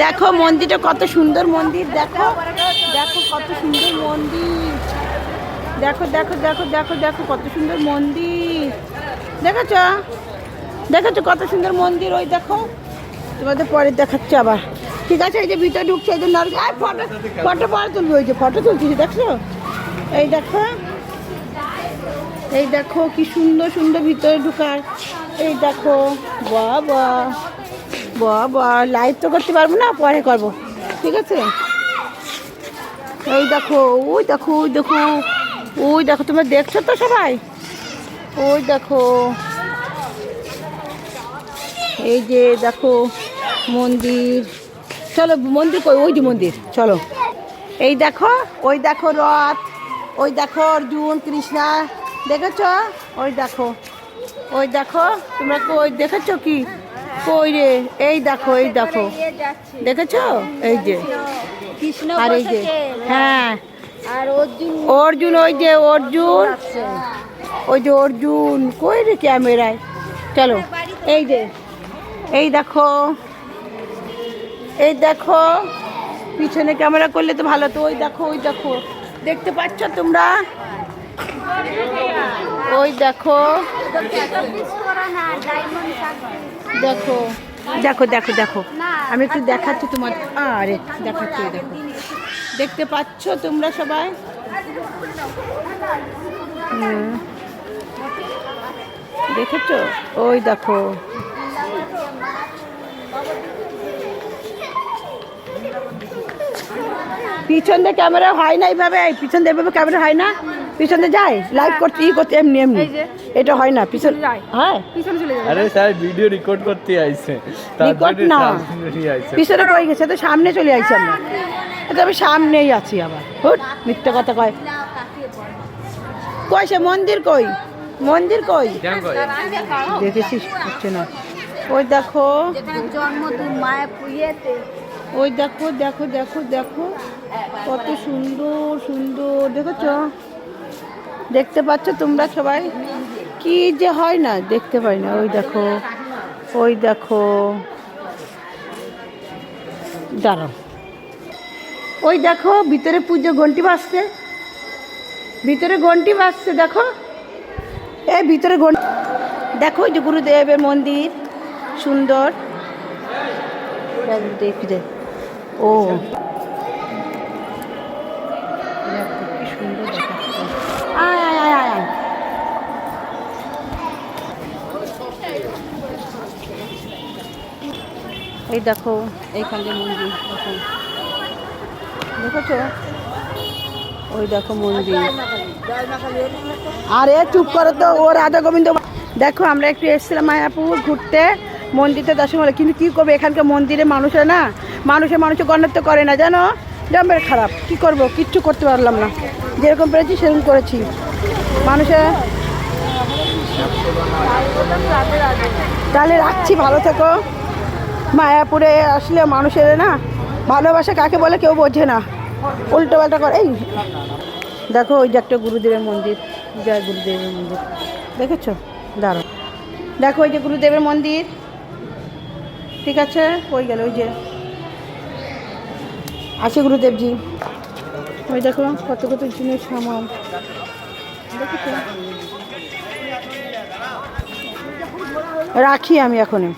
দেখো মন্দিরটা কত সুন্দর মন্দির, দেখো দেখো কত সুন্দর মন্দির, দেখো দেখো দেখো দেখো দেখো কত সুন্দর মন্দির, দেখেছ দেখেছো কত সুন্দর মন্দির। ওই দেখো তোমাদের পরে দেখাচ্ছে আবার। ঠিক আছে, এই যে ভিতরে ঢুকছে, এই যে ফটো ফটো পরে তুলবে, ওই যে ফটো তুলছি দেখছো। এই দেখো এই দেখো কি সুন্দর সুন্দর ভিতরে ঢুকার। এই দেখো বাবা বাবা, লাইভ তো করতে পারবো না, পরে করবো, ঠিক আছে। এই দেখো ওই দেখো ওই দেখো ওই দেখো, তোমরা দেখছো তো সবাই, ওই দেখো এই যে দেখো মন্দির। চলো মন্দির কই, ওই যে মন্দির, চলো। এই দেখো ওই দেখো রথ, ওই দেখো অর্জুন কৃষ্ণা, দেখেছো? ওই দেখো ওই দেখো, তোমরা কই দেখেছো কি? কই রে? এই দেখো এই দেখো, দেখেছো? এই যে কৃষ্ণ, আর এই যে হ্যাঁ আর অর্জুন, অর্জুন, ওই যে অর্জুন, ওই যে অর্জুন কই রে ক্যামেরায়। চলো এই যে এই দেখো এই দেখো, পিছনে ক্যামেরা করলে তো ভালো তো। ওই দেখো ওই দেখো, দেখতে পাচ্ছ তোমরা? ওই দেখো দেখো দেখো দেখো দেখো, আমি একটু দেখাচ্ছি তোমার, আরে দেখাচ্ছি, দেখো দেখতে পাচ্ছ তোমরা সবাই? দেখেছো? ওই দেখো পিছন দিয়ে ক্যামেরা হয় না এইভাবে, পিছন দিয়ে এভাবে ক্যামেরা হয় না, পিছন দিয়ে যায় লাইভ করতে ই করতে, এমনি এমনি এটা হয় না, পিছন হ্যাঁ পিছনে চলে যাবে। আরে স্যার ভিডিও রেকর্ড করতে আইছে, রেকর্ড না, পিছনে কই গেছে তো, সামনে চলে আইছি আমরা, তো আমি সামনেই আছি আবার। হুট মিথ্যা কথা কয়। কই সে মন্দির, কই মন্দির কই দেখেছিস? হচ্ছে না। ওই দেখো জন্মদিন মায়ের পুজোতে, ওই দেখো দেখো দেখো দেখো কত সুন্দর সুন্দর, দেখেছ? দেখতে পাচ্ছ তোমরা সবাই? কি যে হয় না, দেখতে পাই না। ওই দেখো ওই দেখো, দাঁড়াও, ওই দেখো ভিতরে পুজো ঘন্টি বাজছে, ভিতরে ঘন্টি বাজছে, দেখো এই ভিতরে ঘন্টি, দেখো ওই যে গুরুদেবের মন্দির সুন্দর, দেখি দে। ও কি সুন্দর দেখাচ্ছে। আয় আয় আয় আয় আয়। এই দেখো এইখানে মন্দির, দেখো দেখেছো? ওই দেখো মন্দির। আরে চুপ করো তো, ও রাধা গোবিন্দ। দেখো আমরা একটু এসেছিলাম মায়াপুর ঘুরতে, মন্দিরটা দর্শন করে, কিন্তু কী করবো এখানকার মন্দিরে মানুষের না, মানুষের গণত্ব করে না, জানো? জম্বের খারাপ, কি করব, কিচ্ছু করতে পারলাম না, যেরকম পেরেছি সেরকম করেছি। মানুষের তাহলে রাখছি, ভালো থেকো। মায়াপুরে আসলে মানুষের না ভালোবাসা কাকে বলে কেউ বোঝে না, উল্টো পাল্টা করে। এই দেখো ওই যে একটা গুরুদেবের মন্দির, জয় গুরুদেবের মন্দির, দেখেছো? দাঁড়াও, দেখো ওই যে গুরুদেবের মন্দির, ঠিক আছে? ওই গেল, ওই যে আছে গুরুদেবজি। ওই দেখো কত কত জিনিস সামান, দেখেছো? রাখি আমি এখনই।